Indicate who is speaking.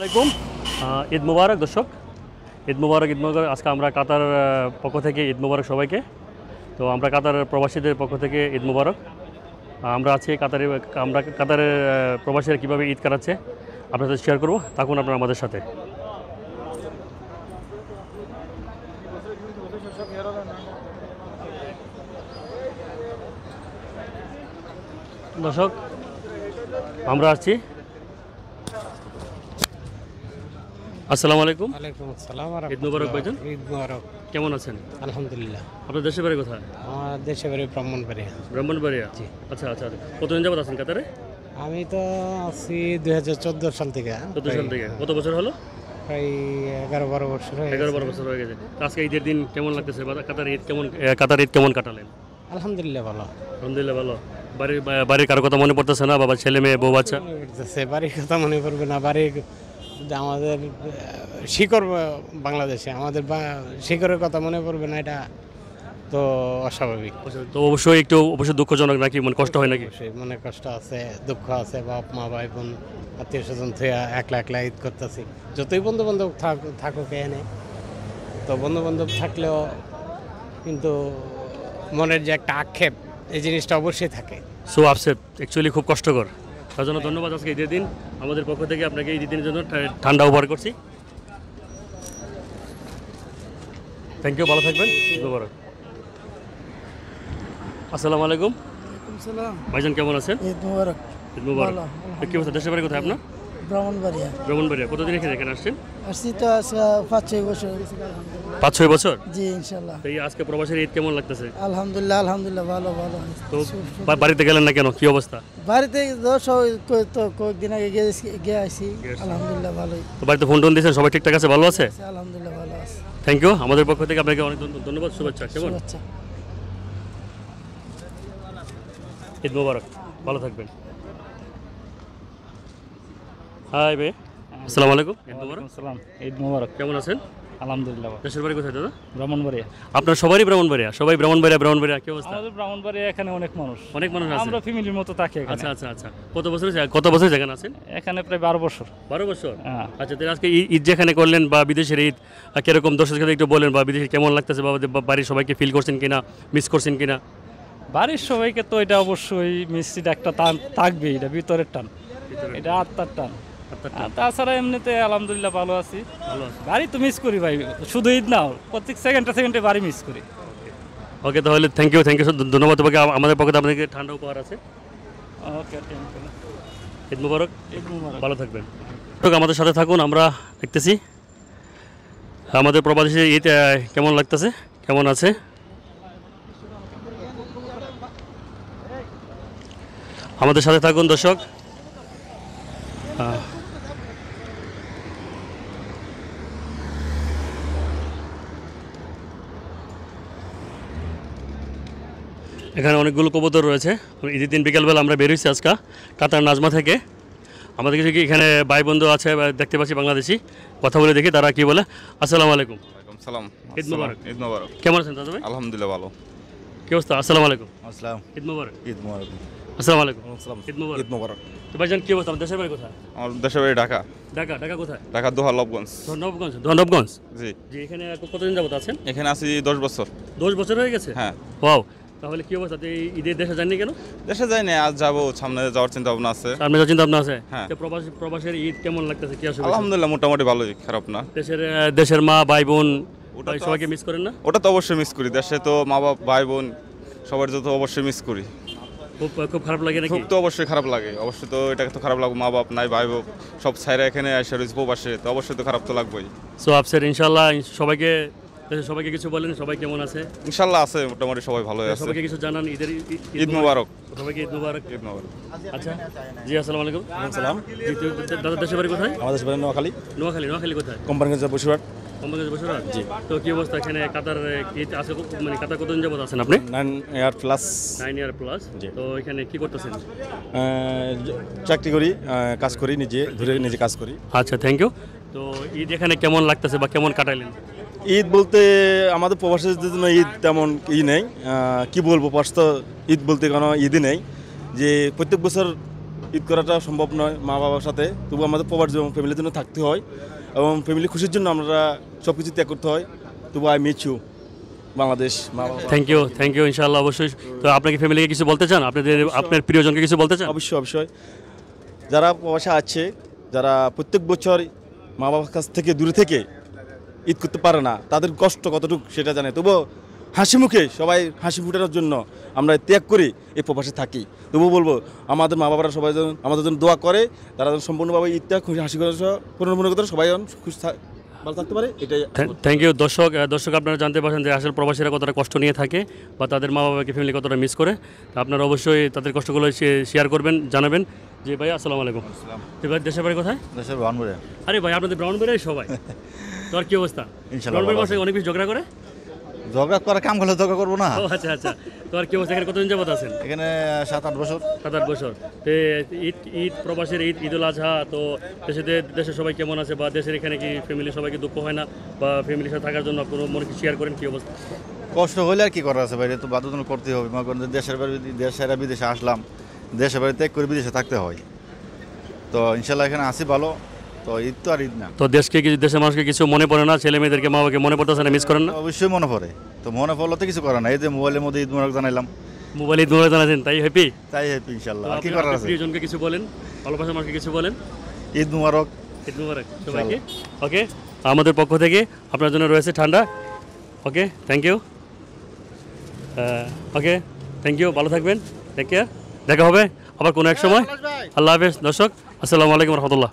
Speaker 1: আসসালামাইকুম ঈদ মুবারক দর্শক ঈদ মুবারক আজকে আমরা কাতার পক্ষ থেকে ঈদ মুবারক সবাইকে। তো আমরা কাতার প্রবাসীদের পক্ষ থেকে ঈদ মুবারক। আমরা আছি কাতারের প্রবাসীরা কীভাবে ঈদ কাটাচ্ছে আপনাদের সাথে শেয়ার করবো, থাকুন আপনারা আমাদের সাথে। দর্শক আমরা আসছি। আসসালামু আলাইকুম।
Speaker 2: ওয়ালাইকুম আসসালাম।
Speaker 1: ঈদ মুবারক ভাইজান।
Speaker 2: ঈদ মুবারক।
Speaker 1: কেমন আছেন?
Speaker 2: আলহামদুলিল্লাহ।
Speaker 1: আপনার দেশের বাড়ি কোথায়?
Speaker 2: আমার দেশে বাড়ি ব্রাহ্মণবাড়িয়া।
Speaker 1: ব্রাহ্মণবাড়িয়া।
Speaker 2: জি।
Speaker 1: আচ্ছা। কতদিন যাবত আছেন কাতারে?
Speaker 2: আমি তো আছি 2014 সাল থেকে।
Speaker 1: 14 সাল থেকে। কত বছর হলো?
Speaker 2: প্রায় 11-12 বছর হয়ে গেছে।
Speaker 1: 11-12 বছর হয়ে গেছে। আজকে ঈদের দিন কেমন লাগতেছে? কাতার ঈদ কেমন কাটালেন?
Speaker 2: আলহামদুলিল্লাহ ভালো।
Speaker 1: আলহামদুলিল্লাহ ভালো। বাড়ির কারো কথা মনে পড়তেছে না? বাবা, ছেলে, মেয়ে, বউ, বাচ্চা?
Speaker 2: বাড়ির কথা মনে পড়বে না। আমাদের শিকড় বাংলাদেশে, আমাদের শিকড়ের কথা মনে পড়বে না, এটা তো অস্বাভাবিক।
Speaker 1: তো অবশ্যই দুঃখজনক নাকি? মনে কষ্ট হয় নাকি?
Speaker 2: মনে কষ্ট আছে, দুঃখ আছে। বাপ মা, ভাই বোন, আত্মীয় স্বজন থেকে একলা ঈদ করতেছি। যতই বন্ধু বান্ধব থাকুক এনে, তো বন্ধু বান্ধব থাকলেও কিন্তু মনের যে একটা আক্ষেপ, এই জিনিসটা অবশ্যই থাকে।
Speaker 1: সো আপসেট অ্যাকচুয়ালি খুব কষ্টকর। তার জন্য ধন্যবাদ আজকে ঈদের দিন আমাদের পক্ষ থেকে আপনাকে ঈদের দিনের জন্য ঠান্ডা উপহার করছি। থ্যাংক ইউ, ভালো থাকবেন। মুবারক। আসসালামু আলাইকুম। ভাইজান কেমন আছেন?
Speaker 3: ঈদ মুবারক।
Speaker 1: ঈদ মুবারক। কি অবস্থা? দেশের বাড়ি কোথায় আপনার? ব্রাহ্মণবাড়িয়া। কতদিন এখানে আসছেন?
Speaker 3: আসছি তো আজকে 5-6 বছর।
Speaker 1: 5-6 বছর?
Speaker 3: জি ইনশাআল্লাহ।
Speaker 1: তো এই আজকে প্রবাসের ঈদ কেমন লাগতেছে?
Speaker 3: আলহামদুলিল্লাহ ভালো।
Speaker 1: তো বাড়িতে গেলেন না কেন? কি অবস্থা?
Speaker 3: বাড়িতে তো কয়েকদিন আগে গিয়ে আসি। আলহামদুলিল্লাহ ভালোই।
Speaker 1: তো বাড়িতে ফোন টোন দিয়েছেন? সবাই ঠিকঠাক আছে? ভালো আছে?
Speaker 3: আলহামদুলিল্লাহ ভালো আছে।
Speaker 1: Thank you. আমাদের পক্ষ থেকে আপনাকে অনেক ধন্যবাদ, শুভেচ্ছা। কেমন?
Speaker 3: আচ্ছা,
Speaker 1: ঈদ মুবারক, ভালো থাকবেন। হাই ভাই, আসসালামু আলাইকুম। ঈদ মুবারক।
Speaker 4: আসসালাম। ঈদ মুবারক।
Speaker 1: কেমন আছেন?
Speaker 4: আলহামদুলিল্লাহ।
Speaker 1: দেশের বাড়ি কোথায় দাদা?
Speaker 4: ব্রাহ্মণবাড়িয়া।
Speaker 1: আপনার সবাই ব্রাহ্মণবাড়িয়া। কি অবস্থা?
Speaker 4: আমাদের ব্রাহ্মণবাড়িয়া এখানে অনেক মানুষ
Speaker 1: আছে।
Speaker 4: আমরা ফ্যামিলির মতো থাকি এখানে।
Speaker 1: আচ্ছা। কত বছর যেখানে আছেন?
Speaker 4: এখানে প্রায় 12 বছর।
Speaker 1: 12 বছর?
Speaker 4: হ্যাঁ।
Speaker 1: আচ্ছা, তাহলে আজকে ঈদ যেখানে করলেন বা বিদেশের ঈদ কিরকম, দর্শকের সাথে একটু বলেন, বা বিদেশে কেমন লাগতেছে, বা বাড়ির সবাইকে ফিল করছেন কিনা, মিস করছেন কিনা?
Speaker 4: বাড়ির সবাইকে তো এটা অবশ্যই মিষ্টির একটা টান থাকবে, এটা ভিতরের টান, এটা আত্মার টান। তাছাড়া এমনিতে আলহামদুলিল্লাহ ভালো আছি। বাড়ি তো মিস করি ভাই, শুধু ঈদ না, প্রত্যেক সেকেন্ডে বাড়ি মিস করি।
Speaker 1: ওকে, তাহলে থ্যাংক ইউ ধন্যবাদ তোমাকে। আমাদের পক্ষে আপনাকে ঠান্ডা উপহার আছে।
Speaker 4: ওকে, থ্যাংক ইউ।
Speaker 1: ঈদ মুবারক।
Speaker 4: ঈদ মুবারক।
Speaker 1: ভালো থাকবেন। আমাদের সাথে থাকুন, আমরা দেখতেছি আমাদের প্রবাসী ঈদ কেমন লাগতেছে, কেমন আছে। আমাদের সাথে থাকুন দর্শক। এখানে অনেকগুলো কবুতর রয়েছে। ঈদের দিন বিকেলবেলা আমরা বেরোইছি আজকে কাতার নাজমা থেকে। আমাদের কিছু এখানে ভাই বন্ধু আছে, দেখতে পাচ্ছি বাংলাদেশি। কথা বলে দেখি তারা কি বলে। আসসালামু আলাইকুম।
Speaker 5: সালাম।
Speaker 1: ঈদ মুবারক।
Speaker 5: ঈদ মুবারক।
Speaker 1: কেমন আছেন দাদা ভাই?
Speaker 5: আলহামদুলিল্লাহ ভালো।
Speaker 1: কি অবস্থা? আসসালামু আলাইকুম।
Speaker 5: আসসালাম।
Speaker 1: ঈদ মুবারক।
Speaker 5: ঈদ মুবারক।
Speaker 1: আসসালামু আলাইকুম।
Speaker 5: আসসালাম।
Speaker 1: ঈদ মুবারক।
Speaker 5: ঈদ মুবারক।
Speaker 1: তো ভাইজান কি অবস্থা? দেশের বাড়ি কোথায়?
Speaker 5: আমার দেশের বাড়ি ঢাকা।
Speaker 1: ঢাকা কোথায়?
Speaker 5: ঢাকা দোহা লবগঞ্জ।
Speaker 1: ধনবগঞ্জ।
Speaker 5: জি।
Speaker 1: এখানে কতদিন যাবত আছেন?
Speaker 5: এখানে আছি 10 বছর।
Speaker 1: 10 বছর হয়ে গেছে?
Speaker 5: হ্যাঁ।
Speaker 1: ওয়াও। তাহলে কি অবস্থা? ঈদের দেশে যাননি কেন?
Speaker 5: দেশে যাই না, আজ যাবো, সামনে যাওয়ার চিন্তা ভাবনা আছে।
Speaker 1: সামনে যাওয়ার চিন্তা ভাবনা আছে?
Speaker 5: হ্যাঁ।
Speaker 1: তো প্রবাসের ঈদ কেমন লাগতেছে? কি আসলে?
Speaker 5: আলহামদুলিল্লাহ মোটামুটি ভালোই, খারাপ না।
Speaker 1: দেশের মা, ভাই, বোন
Speaker 5: ওটা তো
Speaker 1: সবাইকে মিস করেন না?
Speaker 5: ওটা তো অবশ্যই মিস করি। দেশে তো মা বাবা, ভাই বোন সবার যত অবশ্যই মিস করি।
Speaker 1: খুব খারাপ লাগে নাকি?
Speaker 5: খুব তো অবশ্যই খারাপ লাগে। অবশ্যই তো এটা তো খারাপ লাগবে। মা বাপ নাই, ভাই বোন সব ছাইরা এখানে এসে রয়েছে প্রবাসে, তো অবশ্যই তো খারাপ তো লাগবেই।
Speaker 1: সো আপসেট ইনশাআল্লাহ। সবাইকে কিছু বলেন, সবাই কেমন আছে?
Speaker 5: ইনশাআল্লাহ আছে, মোটামুটি সবাই ভালো আছে।
Speaker 1: সবাইকে কিছু জানান ঈদের।
Speaker 5: ঈদ মুবারক।
Speaker 1: সবাইকে ঈদ মুবারক।
Speaker 5: ঈদ মুবারক।
Speaker 1: আচ্ছা জি, আসসালামু আলাইকুম।
Speaker 4: সালাম।
Speaker 1: দাদা দেশের বাড়ি কোথায়?
Speaker 4: আমাদের দেশের বাড়ি নোয়াখালী।
Speaker 1: নোয়াখালী কোথায়?
Speaker 4: কোম্পানিগঞ্জ বসিরহাট।
Speaker 1: বসুরহাট। জি। তো কি অবস্থা এখানে কাতার ঈদ আছে? কাতার কতদিন যাবত আছেন আপনি?
Speaker 4: 9 ইয়ার প্লাস।
Speaker 1: 9 ইয়ার প্লাস। তো এখানে কি করতেছেন?
Speaker 4: চাকরি করি, কাজ করি, নিজে কাজ করি।
Speaker 1: আচ্ছা, থ্যাংক ইউ। তো ঈদ এখানে কেমন লাগতেছে বা কেমন কাটাইলেন?
Speaker 4: ঈদ বলতে আমাদের প্রবাসীদের জন্য ঈদ তেমন নেই। কি বলবো, প্রবাস তো ঈদ বলতে কোনো ঈদই নেই। যে প্রত্যেক বছর
Speaker 6: ঈদ করাটা সম্ভব নয় মা বাবার সাথে, তবু আমাদের প্রবাসী ফ্যামিলির জন্য থাকতে হয় এবং ফ্যামিলি খুশির জন্য আমরা সব কিছু ত্যাগ করতে হয়। তবু আই মিস ইউ বাংলাদেশ, মা বাবা।
Speaker 1: থ্যাংক ইউ ইনশাআল্লাহ। অবশ্যই। তো আপনাকে ফ্যামিলিকে কিছু বলতে চান, আপনার প্রিয়জনকে কিছু বলতে চান?
Speaker 6: অবশ্যই যারা প্রবাসে আছে, যারা প্রত্যেক বছর মা বাবার কাছ থেকে দূরে থেকে ঈদ করতে পারে না, তাদের কষ্ট কতটুকু সেটা জানে। তবুও হাসি মুখে সবাই হাসি ফুটানোর জন্য আমরা ত্যাগ করে এই প্রবাসে থাকি। তবুও বলবো আমাদের মা বাবারা সবাই যেন আমাদের জন্য দোয়া করে, তারা যেন সম্পূর্ণভাবে ঈদটা খুশি হাসি করে পূর্ণ করে সবাই যেন খুশি ভালো থাকতে পারে, এটাই।
Speaker 1: Thank you. দর্শক আপনারা জানতে পারছেন যে আসলে প্রবাসীরা কতটা কষ্ট নিয়ে থাকে বা তাদের মা বাবাকে ফ্যামিলি কতটা মিস করে। তো আপনারা অবশ্যই তাদের কষ্টগুলো শেয়ার করবেন, জানাবেন। যে ভাই আসসালামু আলাইকুম। তো ভাই দেশের বাড়ি কোথায়?
Speaker 7: দেশের ব্রাহ্মণবাড়িয়া।
Speaker 1: আরে ভাই আপনাদের ব্রাহ্মণবাড়িয়ায় সবাই। তো আর কি অবস্থা? ব্রাহ্মণবাড়ির মাসে অনেক বেশি ঝগড়া করে।
Speaker 7: ঝগড়া করা কাম করলে ঝগড়া করবো না।
Speaker 1: ও আচ্ছা। তো আর কি অবস্থা? এখানে কতদিন যাবত আছেন?
Speaker 7: এখানে 7-8 বছর।
Speaker 1: 7-8 বছর। তো ঈদ প্রবাসের ঈদুল আজহা, তো দেশের সবাই কেমন আছে বা দেশের এখানে কি ফ্যামিলি সবাইকে দুঃখ হয় না বা ফ্যামিলির সাথে থাকার জন্য কোনো মনে কি শেয়ার করেন, কি অবস্থা?
Speaker 7: কষ্ট হলে আর কি করার আছে বাইরে, তো বাধ্যতামূলক করতেই হবে। মনে করেন দেশের বাড়ি, দেশেরা বিদেশে আসলাম, দেশের বাড়ি ত্যাগ করে বিদেশে থাকতে হয়। তো ইনশাল্লাহ এখানে আসি ভালো। তো ঈদ তো আর ঈদ না।
Speaker 1: তো দেশের মানুষকে কিছু মনে পড়ে না? ছেলে মেয়েদেরকে মা বাবাকে মনে পড়তেছে না, মিস করেন না?
Speaker 7: অবশ্যই মনে পড়ে। তো মনে পড়লে তো কিছু করার না। এই যে মোবাইলের মধ্যে ঈদ মোবারক জানাইলাম,
Speaker 1: মোবাইল ঈদ মোবারক জানাচ্ছেন, তাই হ্যাপি
Speaker 7: ইনশাল্লাহ। আর কি করার আছে?
Speaker 1: প্রিয়জনকে কিছু বলেন, ভালোবাসার মানুষকে কিছু বলেন।
Speaker 7: ঈদ মোবারক
Speaker 1: সবাইকে। ওকে, আমাদের পক্ষ থেকে আপনার জন্য রয়েছে ঠান্ডা। Okay, thank you. Okay, thank you. ভালো থাকবেন, টেক কেয়ার। দেখা হবে আবার কোনো এক সময়। আল্লাহ হাফেজ। দর্শক আসসালামু আলাইকুম রহমতুল্লাহ।